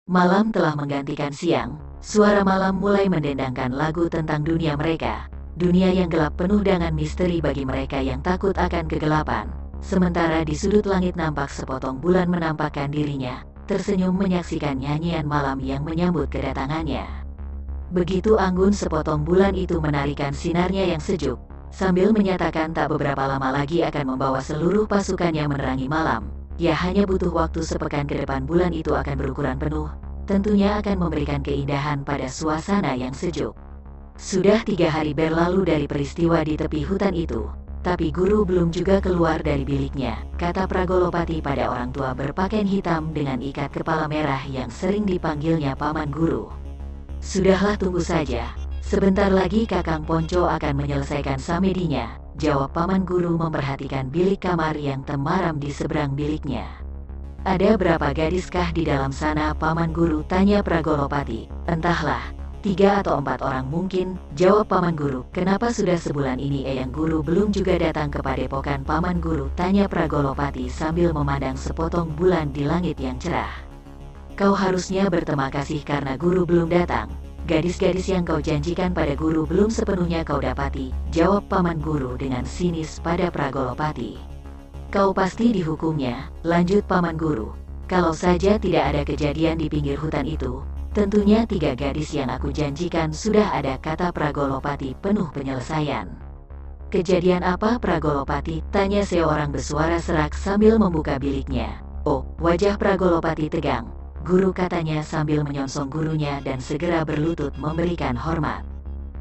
Malam telah menggantikan siang, suara malam mulai mendendangkan lagu tentang dunia mereka. Dunia yang gelap penuh dengan misteri bagi mereka yang takut akan kegelapan. Sementara di sudut langit nampak sepotong bulan menampakkan dirinya, tersenyum menyaksikan nyanyian malam yang menyambut kedatangannya. Begitu anggun sepotong bulan itu menarikan sinarnya yang sejuk, sambil menyatakan tak beberapa lama lagi akan membawa seluruh pasukannya menerangi malam. Ya hanya butuh waktu sepekan ke depan bulan itu akan berukuran penuh, tentunya akan memberikan keindahan pada suasana yang sejuk. Sudah 3 hari berlalu dari peristiwa di tepi hutan itu, tapi guru belum juga keluar dari biliknya, kata Pragolopati pada orang tua berpakaian hitam dengan ikat kepala merah yang sering dipanggilnya paman guru. Sudahlah, tunggu saja, sebentar lagi Kakang Ponco akan menyelesaikan samedinya, jawab paman guru memperhatikan bilik kamar yang temaram di seberang biliknya. Ada berapa gadiskah di dalam sana, paman guru, tanya Pragolopati. Entahlah, 3 atau 4 orang mungkin, jawab paman guru. Kenapa sudah sebulan ini eyang guru belum juga datang ke padepokan paman guru, tanya Pragolopati sambil memandang sepotong bulan di langit yang cerah. Kau harusnya berterima kasih karena guru belum datang. Gadis-gadis yang kau janjikan pada guru belum sepenuhnya kau dapati, jawab paman guru dengan sinis pada Pragolopati. Kau pasti dihukumnya, lanjut paman guru. Kalau saja tidak ada kejadian di pinggir hutan itu, tentunya 3 gadis yang aku janjikan sudah ada, kata Pragolopati penuh penyelesaian. Kejadian apa, Pragolopati, tanya seorang bersuara serak sambil membuka biliknya. Oh, wajah Pragolopati tegang. Guru, katanya sambil menyongsong gurunya dan segera berlutut memberikan hormat.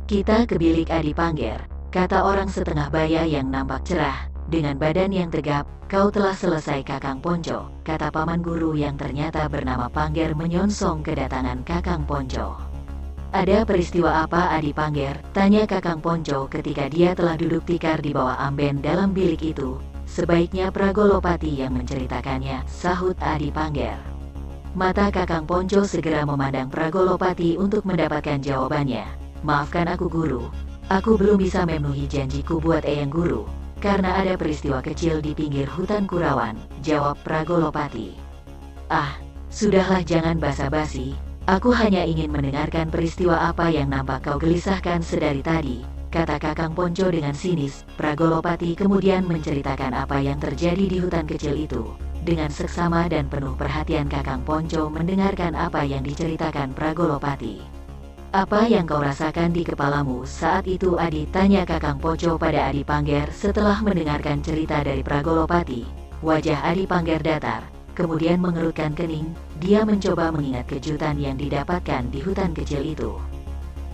Kita ke bilik Adi Pangger, kata orang setengah baya yang nampak cerah, dengan badan yang tegap. Kau telah selesai Kakang Ponco, kata paman guru yang ternyata bernama Pangger menyongsong kedatangan Kakang Ponco. Ada peristiwa apa Adi Pangger, tanya Kakang Ponco ketika dia telah duduk tikar di bawah amben dalam bilik itu. Sebaiknya Pragolopati yang menceritakannya, sahut Adi Pangger. Mata Kakang Ponco segera memandang Pragolopati untuk mendapatkan jawabannya. Maafkan aku guru, aku belum bisa memenuhi janjiku buat eyang guru, karena ada peristiwa kecil di pinggir hutan Kurawan, jawab Pragolopati. Ah, sudahlah, jangan basa-basi, aku hanya ingin mendengarkan peristiwa apa yang nampak kau gelisahkan sedari tadi, kata Kakang Ponco dengan sinis. Pragolopati kemudian menceritakan apa yang terjadi di hutan kecil itu. Dengan seksama dan penuh perhatian Kakang Ponco mendengarkan apa yang diceritakan Pragolopati. Apa yang kau rasakan di kepalamu saat itu Adi, tanya Kakang Ponco pada Adi Pangger setelah mendengarkan cerita dari Pragolopati. Wajah Adi Pangger datar, kemudian mengerutkan kening. Dia mencoba mengingat kejutan yang didapatkan di hutan kecil itu.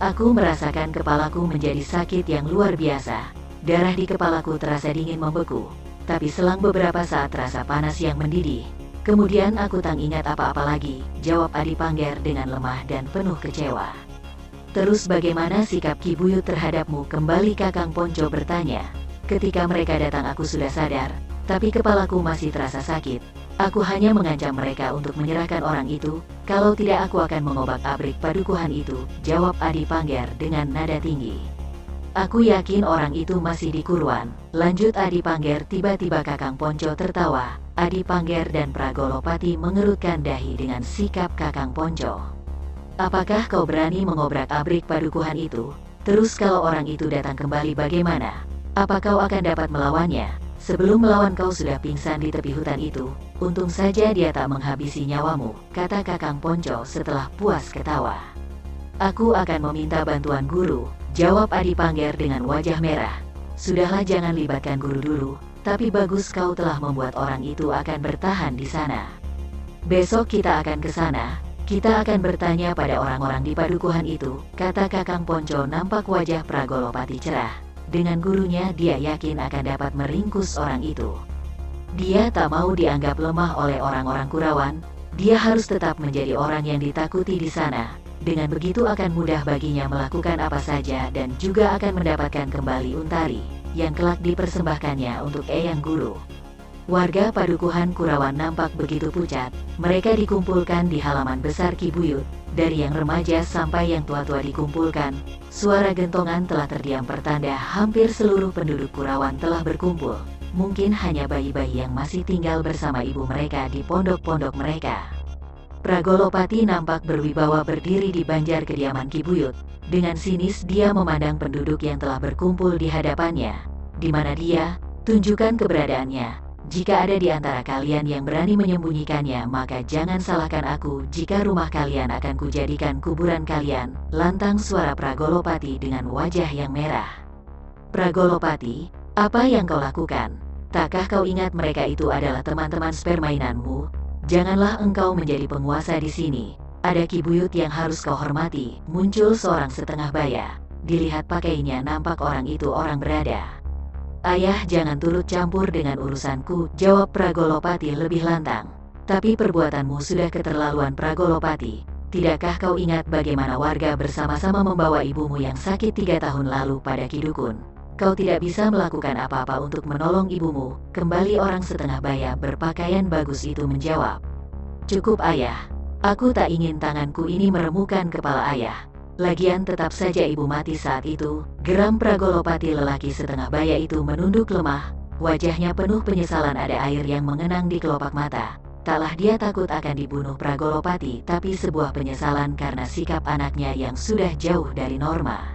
Aku merasakan kepalaku menjadi sakit yang luar biasa. Darah di kepalaku terasa dingin membeku. Tapi selang beberapa saat terasa panas yang mendidih. Kemudian aku tak ingat apa-apa lagi, jawab Adi Pangger dengan lemah dan penuh kecewa. Terus bagaimana sikap Ki Buyut terhadapmu, kembali Kakang Ponco bertanya. Ketika mereka datang aku sudah sadar, tapi kepalaku masih terasa sakit. Aku hanya mengancam mereka untuk menyerahkan orang itu, kalau tidak aku akan mengobak-abrik padukuhan itu, jawab Adi Pangger dengan nada tinggi. Aku yakin orang itu masih di Kuruan, lanjut Adi Pangger. Tiba-tiba Kakang Ponco tertawa. Adi Pangger dan Pragolopati mengerutkan dahi dengan sikap Kakang Ponco. Apakah kau berani mengobrak-abrik padukuhan itu? Terus kalau orang itu datang kembali bagaimana? Apa kau akan dapat melawannya? Sebelum melawan kau sudah pingsan di tepi hutan itu. Untung saja dia tak menghabisi nyawamu, kata Kakang Ponco setelah puas ketawa. Aku akan meminta bantuan guru, jawab Adi Pangger dengan wajah merah. Sudahlah, jangan libatkan guru dulu, tapi bagus kau telah membuat orang itu akan bertahan di sana. Besok kita akan ke sana, kita akan bertanya pada orang-orang di padukuhan itu, kata Kakang Ponco. Nampak wajah Pragolopati cerah. Dengan gurunya dia yakin akan dapat meringkus orang itu. Dia tak mau dianggap lemah oleh orang-orang Kurawan, dia harus tetap menjadi orang yang ditakuti di sana. Dengan begitu akan mudah baginya melakukan apa saja dan juga akan mendapatkan kembali Untari, yang kelak dipersembahkannya untuk eyang guru. Warga padukuhan Kurawan nampak begitu pucat. Mereka dikumpulkan di halaman besar Ki Buyut. Dari yang remaja sampai yang tua-tua dikumpulkan. Suara gentongan telah terdiam pertanda hampir seluruh penduduk Kurawan telah berkumpul. Mungkin hanya bayi-bayi yang masih tinggal bersama ibu mereka di pondok-pondok mereka. Pragolopati nampak berwibawa berdiri di banjar kediaman Ki Buyut. Dengan sinis dia memandang penduduk yang telah berkumpul di hadapannya. Di mana dia? Tunjukkan keberadaannya. Jika ada di antara kalian yang berani menyembunyikannya, maka jangan salahkan aku jika rumah kalian akan kujadikan kuburan kalian. Lantang suara Pragolopati dengan wajah yang merah. Pragolopati, apa yang kau lakukan? Takkah kau ingat mereka itu adalah teman-teman sepermainanmu? Janganlah engkau menjadi penguasa di sini. Ada Ki Buyut yang harus kau hormati. Muncul seorang setengah baya. Dilihat pakainya nampak orang itu orang berada. Ayah, jangan turut campur dengan urusanku, jawab Pragolopati lebih lantang. Tapi perbuatanmu sudah keterlaluan, Pragolopati. Tidakkah kau ingat bagaimana warga bersama-sama membawa ibumu yang sakit 3 tahun lalu pada Kidukun? Kau tidak bisa melakukan apa-apa untuk menolong ibumu. Kembali orang setengah baya berpakaian bagus itu menjawab. Cukup ayah. Aku tak ingin tanganku ini meremukan kepala ayah. Lagian tetap saja ibu mati saat itu. Geram Pragolopati. Lelaki setengah baya itu menunduk lemah. Wajahnya penuh penyesalan, ada air yang mengenang di kelopak mata. Taklah dia takut akan dibunuh Pragolopati, tapi sebuah penyesalan karena sikap anaknya yang sudah jauh dari norma.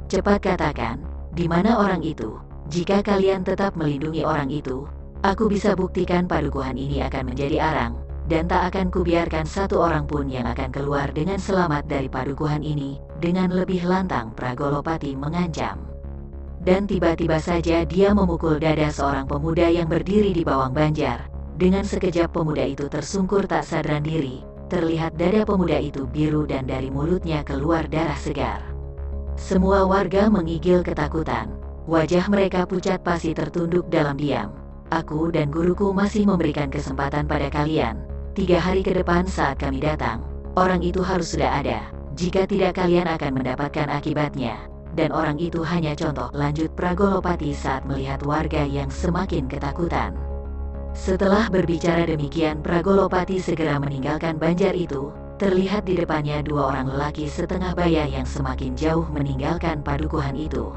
Cepat katakan, di mana orang itu? Jika kalian tetap melindungi orang itu, aku bisa buktikan padukuhan ini akan menjadi arang, dan tak akan kubiarkan satu orang pun yang akan keluar dengan selamat dari padukuhan ini. Dengan lebih lantang Pragolopati mengancam. Dan tiba-tiba saja dia memukul dada seorang pemuda yang berdiri di bawah banjar. Dengan sekejap pemuda itu tersungkur tak sadarkan diri. Terlihat dada pemuda itu biru dan dari mulutnya keluar darah segar. Semua warga menggigil ketakutan. Wajah mereka pucat pasi tertunduk dalam diam. Aku dan guruku masih memberikan kesempatan pada kalian. 3 hari ke depan saat kami datang, orang itu harus sudah ada. Jika tidak, kalian akan mendapatkan akibatnya. Dan orang itu hanya contoh, lanjut Pragolopati saat melihat warga yang semakin ketakutan. Setelah berbicara demikian, Pragolopati segera meninggalkan banjar itu. Terlihat di depannya 2 orang lelaki setengah baya yang semakin jauh meninggalkan padukuhan itu.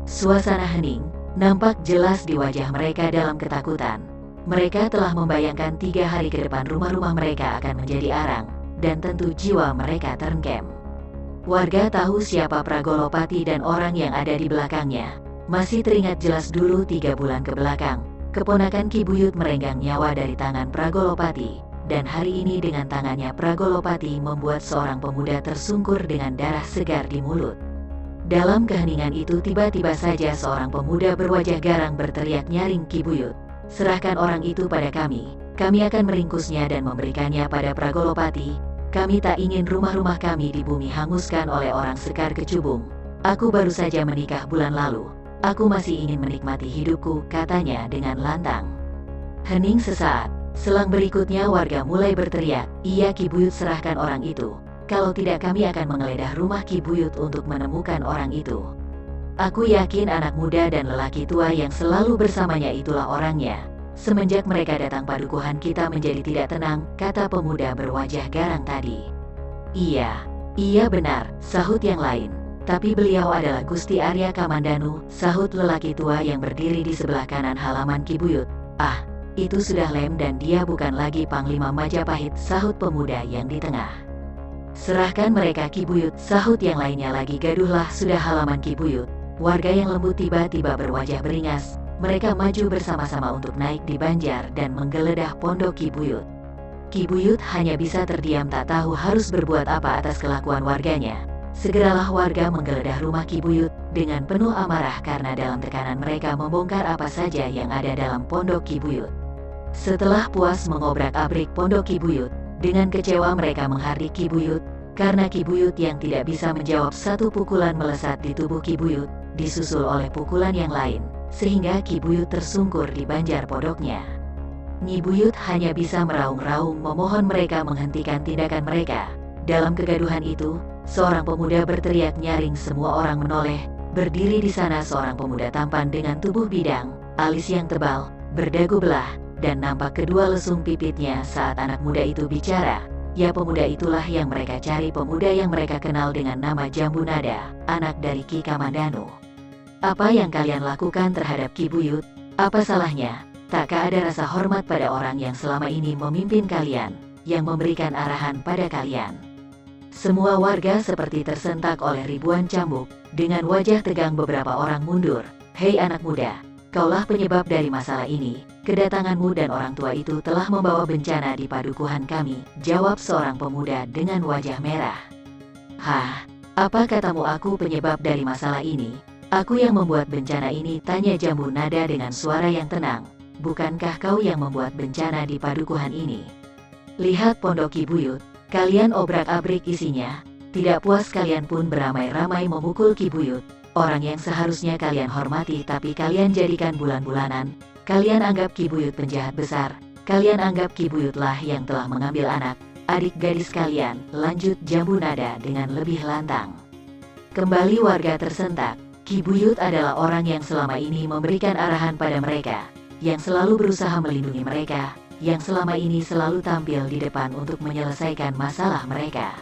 Suasana hening, nampak jelas di wajah mereka dalam ketakutan. Mereka telah membayangkan 3 hari ke depan rumah-rumah mereka akan menjadi arang, dan tentu jiwa mereka terengkem. Warga tahu siapa Pragolopati dan orang yang ada di belakangnya. Masih teringat jelas dulu 3 bulan ke belakang, keponakan Ki Buyut merenggang nyawa dari tangan Pragolopati. Dan hari ini dengan tangannya Pragolopati membuat seorang pemuda tersungkur dengan darah segar di mulut. Dalam keheningan itu tiba-tiba saja seorang pemuda berwajah garang berteriak nyaring, Ki Buyut, serahkan orang itu pada kami. Kami akan meringkusnya dan memberikannya pada Pragolopati. Kami tak ingin rumah-rumah kami di bumi hanguskan oleh orang Sekar Kecubung. Aku baru saja menikah bulan lalu. Aku masih ingin menikmati hidupku, katanya dengan lantang. Hening sesaat. Selang berikutnya warga mulai berteriak, iya Ki Buyut, serahkan orang itu. Kalau tidak kami akan menggeledah rumah Ki Buyut untuk menemukan orang itu. Aku yakin anak muda dan lelaki tua yang selalu bersamanya itulah orangnya. Semenjak mereka datang padukuhan kita menjadi tidak tenang, kata pemuda berwajah garang tadi. Iya benar, sahut yang lain. Tapi beliau adalah Gusti Arya Kamandanu, sahut lelaki tua yang berdiri di sebelah kanan halaman Ki Buyut. Ah, itu sudah lem dan dia bukan lagi Panglima Majapahit, sahut pemuda yang di tengah. Serahkan mereka Ki Buyut, sahut yang lainnya lagi. Gaduhlah sudah halaman Ki Buyut. Warga yang lembut tiba-tiba berwajah beringas. Mereka maju bersama-sama untuk naik di banjar dan menggeledah pondok Ki Buyut. Ki Buyut hanya bisa terdiam tak tahu harus berbuat apa atas kelakuan warganya. Segeralah warga menggeledah rumah Ki Buyut dengan penuh amarah karena dalam tekanan mereka membongkar apa saja yang ada dalam pondok Ki Buyut. Setelah puas mengobrak-abrik pondok Ki Buyut, dengan kecewa mereka menghardik Ki Buyut, karena Ki Buyut yang tidak bisa menjawab satu pukulan melesat di tubuh Ki Buyut, disusul oleh pukulan yang lain, sehingga Ki Buyut tersungkur di banjar pondoknya. Nyi Buyut hanya bisa meraung-raung memohon mereka menghentikan tindakan mereka. Dalam kegaduhan itu, seorang pemuda berteriak nyaring, semua orang menoleh. Berdiri di sana seorang pemuda tampan dengan tubuh bidang, alis yang tebal, berdagu belah, dan nampak kedua lesung pipitnya saat anak muda itu bicara. Ya, pemuda itulah yang mereka cari, pemuda yang mereka kenal dengan nama Jambu Nada, anak dari Ki Kamandanu. Apa yang kalian lakukan terhadap Ki Buyut? Apa salahnya? Takkah ada rasa hormat pada orang yang selama ini memimpin kalian? yang memberikan arahan pada kalian. Semua warga seperti tersentak oleh ribuan cambuk. Dengan wajah tegang beberapa orang mundur. Hei anak muda, kaulah penyebab dari masalah ini. Kedatanganmu dan orang tua itu telah membawa bencana di padukuhan kami, jawab seorang pemuda dengan wajah merah. Hah, apa katamu aku penyebab dari masalah ini? Aku yang membuat bencana ini, tanya Jambu Nada dengan suara yang tenang. Bukankah kau yang membuat bencana di padukuhan ini? Lihat pondok Ki Buyut, kalian obrak-abrik isinya. Tidak puas kalian pun beramai-ramai memukul Ki Buyut, orang yang seharusnya kalian hormati tapi kalian jadikan bulan-bulanan. Kalian anggap Ki Buyut penjahat besar. Kalian anggap Ki Buyutlah yang telah mengambil adik gadis kalian, lanjut Jambu Nada dengan lebih lantang. Kembali warga tersentak. Ki Buyut adalah orang yang selama ini memberikan arahan pada mereka, yang selalu berusaha melindungi mereka, yang selama ini selalu tampil di depan untuk menyelesaikan masalah mereka.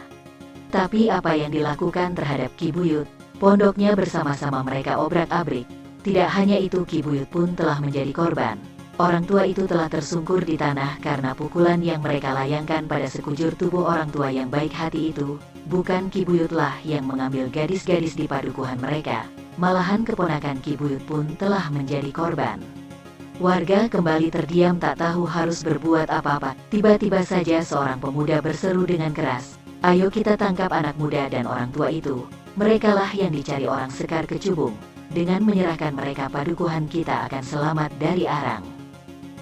Tapi apa yang dilakukan terhadap Ki Buyut, pondoknya bersama-sama mereka obrak-abrik. Tidak hanya itu, Ki Buyut pun telah menjadi korban. Orang tua itu telah tersungkur di tanah karena pukulan yang mereka layangkan pada sekujur tubuh orang tua yang baik hati itu. Bukan Ki Buyutlah yang mengambil gadis-gadis di padukuhan mereka, malahan keponakan Ki Buyut pun telah menjadi korban. Warga kembali terdiam tak tahu harus berbuat apa-apa. Tiba-tiba saja seorang pemuda berseru dengan keras, "Ayo kita tangkap anak muda dan orang tua itu. Merekalah yang dicari orang Sekar Kecubung. Dengan menyerahkan mereka padukuhan kita akan selamat dari arang."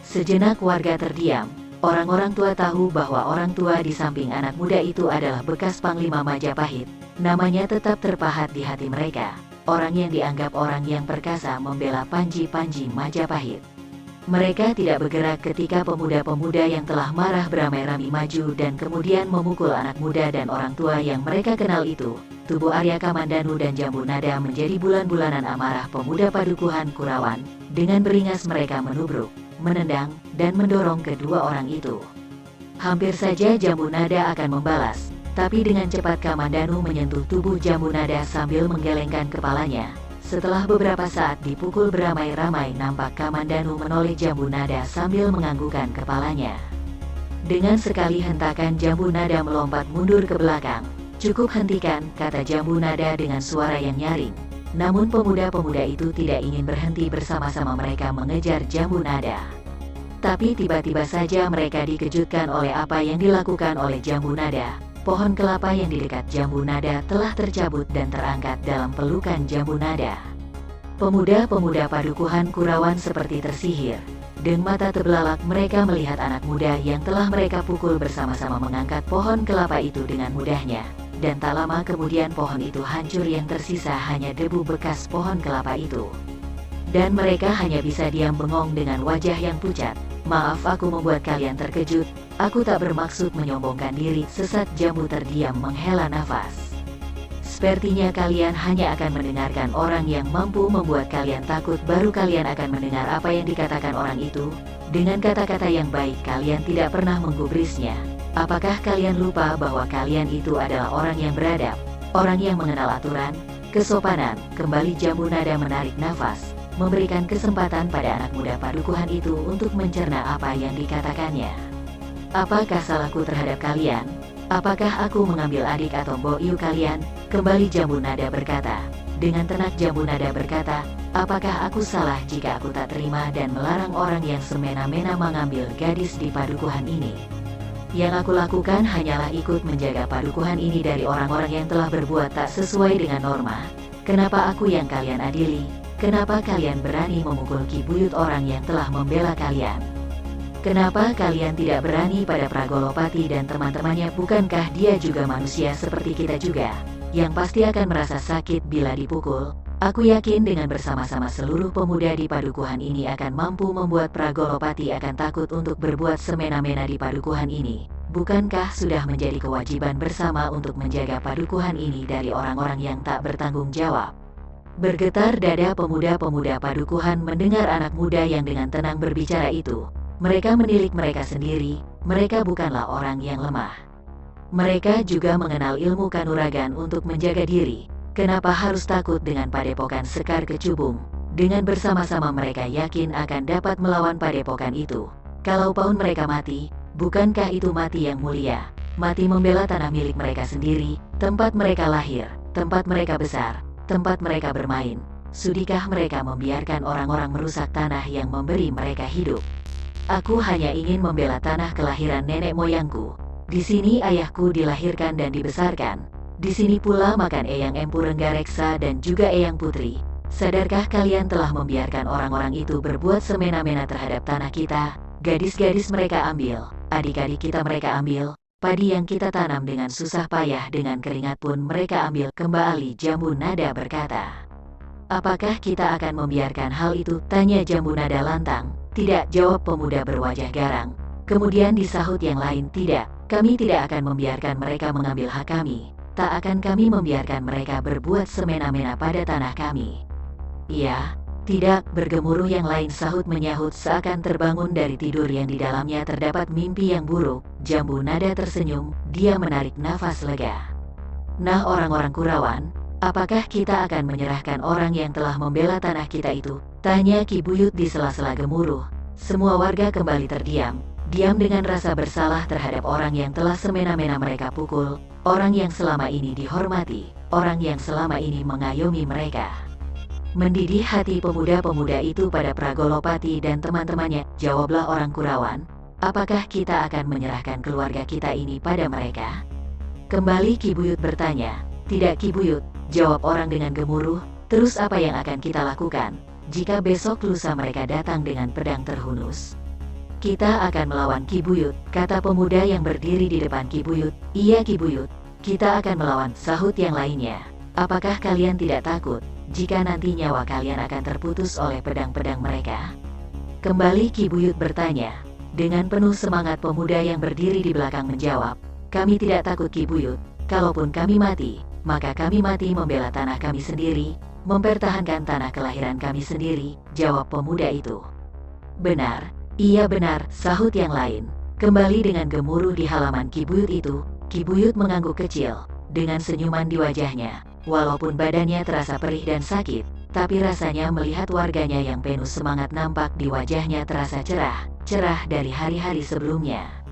Sejenak warga terdiam. Orang-orang tua tahu bahwa orang tua di samping anak muda itu adalah bekas Panglima Majapahit. Namanya tetap terpahat di hati mereka. Orang yang dianggap orang yang perkasa membela Panji Majapahit. Mereka tidak bergerak ketika pemuda-pemuda yang telah marah beramai-ramai maju dan kemudian memukul anak muda dan orang tua yang mereka kenal itu. Tubuh Arya Kamandanu dan Jambu Nada menjadi bulan-bulanan amarah pemuda padukuhan Kurawan. Dengan beringas mereka menubruk, menendang, dan mendorong kedua orang itu. Hampir saja Jambu Nada akan membalas, tapi dengan cepat Kamandanu menyentuh tubuh Jambu Nada sambil menggelengkan kepalanya. Setelah beberapa saat dipukul beramai-ramai, nampak Kamandanu menoleh Jambu Nada sambil menganggukkan kepalanya. Dengan sekali hentakan Jambu Nada melompat mundur ke belakang. "Cukup, hentikan," kata Jambu Nada dengan suara yang nyaring. Namun pemuda-pemuda itu tidak ingin berhenti, bersama-sama mereka mengejar Jambu Nada. Tapi tiba-tiba saja mereka dikejutkan oleh apa yang dilakukan oleh Jambu Nada. Pohon kelapa yang di dekat Jambu Nada telah tercabut dan terangkat dalam pelukan Jambu Nada. Pemuda-pemuda padukuhan Kurawan seperti tersihir. Dengan mata terbelalak mereka melihat anak muda yang telah mereka pukul bersama-sama mengangkat pohon kelapa itu dengan mudahnya. Dan tak lama kemudian pohon itu hancur, yang tersisa hanya debu bekas pohon kelapa itu. Dan mereka hanya bisa diam bengong dengan wajah yang pucat. "Maaf aku membuat kalian terkejut, aku tak bermaksud menyombongkan diri," sesak Jambu terdiam menghela nafas. "Sepertinya kalian hanya akan mendengarkan orang yang mampu membuat kalian takut, baru kalian akan mendengar apa yang dikatakan orang itu. Dengan kata-kata yang baik kalian tidak pernah menggubrisnya. Apakah kalian lupa bahwa kalian itu adalah orang yang beradab, orang yang mengenal aturan, kesopanan?" Kembali Jambu Nada menarik nafas, memberikan kesempatan pada anak muda padukuhan itu untuk mencerna apa yang dikatakannya. "Apakah salahku terhadap kalian? Apakah aku mengambil adik atau boyu kalian?" Kembali Jambu Nada berkata. Dengan tenang Jambu Nada berkata, "Apakah aku salah jika aku tak terima dan melarang orang yang semena-mena mengambil gadis di padukuhan ini? Yang aku lakukan hanyalah ikut menjaga padukuhan ini dari orang-orang yang telah berbuat tak sesuai dengan norma. Kenapa aku yang kalian adili? Kenapa kalian berani memukul Ki Buyut, orang yang telah membela kalian? Kenapa kalian tidak berani pada Pragolopati dan teman-temannya? Bukankah dia juga manusia seperti kita juga, yang pasti akan merasa sakit bila dipukul? Aku yakin dengan bersama-sama seluruh pemuda di padukuhan ini akan mampu membuat Pragolopati akan takut untuk berbuat semena-mena di padukuhan ini. Bukankah sudah menjadi kewajiban bersama untuk menjaga padukuhan ini dari orang-orang yang tak bertanggung jawab?" Bergetar dada pemuda-pemuda padukuhan mendengar anak muda yang dengan tenang berbicara itu. Mereka menilik mereka sendiri, mereka bukanlah orang yang lemah. Mereka juga mengenal ilmu kanuragan untuk menjaga diri. Kenapa harus takut dengan padepokan Sekar Kecubung? Dengan bersama-sama mereka yakin akan dapat melawan padepokan itu. Kalaupun mereka mati, Bukankah itu mati yang mulia? Mati membela tanah milik mereka sendiri, tempat mereka lahir, tempat mereka besar, tempat mereka bermain. Sudikah mereka membiarkan orang-orang merusak tanah yang memberi mereka hidup? Aku hanya ingin membela tanah kelahiran nenek moyangku. Di sini ayahku dilahirkan dan dibesarkan. Di sini pula makan Eyang Empu Renggareksa dan juga Eyang Putri. Sadarkah kalian telah membiarkan orang-orang itu berbuat semena-mena terhadap tanah kita? Gadis-gadis mereka ambil, adik-adik kita mereka ambil, padi yang kita tanam dengan susah payah dengan keringat pun mereka ambil. Kembali Jambu Nada berkata. Apakah kita akan membiarkan hal itu? Tanya Jambu Nada lantang. Tidak, jawab pemuda berwajah garang. Kemudian disahut yang lain, tidak, kami tidak akan membiarkan mereka mengambil hak kami. Tak akan kami membiarkan mereka berbuat semena-mena pada tanah kami. Iya, tidak, bergemuruh yang lain sahut menyahut seakan terbangun dari tidur yang di dalamnya terdapat mimpi yang buruk. Jambu Nada tersenyum, dia menarik nafas lega. Nah orang-orang Kurawan, apakah kita akan menyerahkan orang yang telah membela tanah kita itu? Tanya Ki Buyut di sela-sela gemuruh. Semua warga kembali terdiam, diam dengan rasa bersalah terhadap orang yang telah semena-mena mereka pukul, orang yang selama ini dihormati, orang yang selama ini mengayomi mereka. Mendidih hati pemuda-pemuda itu pada Pragolopati dan teman-temannya. Jawablah orang Kurawan, apakah kita akan menyerahkan keluarga kita ini pada mereka? Kembali Ki Buyut bertanya. Tidak Ki Buyut, jawab orang dengan gemuruh. Terus apa yang akan kita lakukan jika besok lusa mereka datang dengan pedang terhunus? Kita akan melawan Ki Buyut, kata pemuda yang berdiri di depan Ki Buyut. Iya Ki Buyut, kita akan melawan, sahut yang lainnya. Apakah kalian tidak takut jika nanti nyawa kalian akan terputus oleh pedang-pedang mereka? Kembali Ki Buyut bertanya. Dengan penuh semangat pemuda yang berdiri di belakang menjawab, kami tidak takut Ki Buyut, kalaupun kami mati, maka kami mati membela tanah kami sendiri, mempertahankan tanah kelahiran kami sendiri, jawab pemuda itu. Benar, iya benar, sahut yang lain. Kembali dengan gemuruh di halaman Ki Buyut itu, Ki Buyut mengangguk kecil, dengan senyuman di wajahnya. Walaupun badannya terasa perih dan sakit, tapi rasanya melihat warganya yang penuh semangat nampak di wajahnya terasa cerah, cerah dari hari-hari sebelumnya.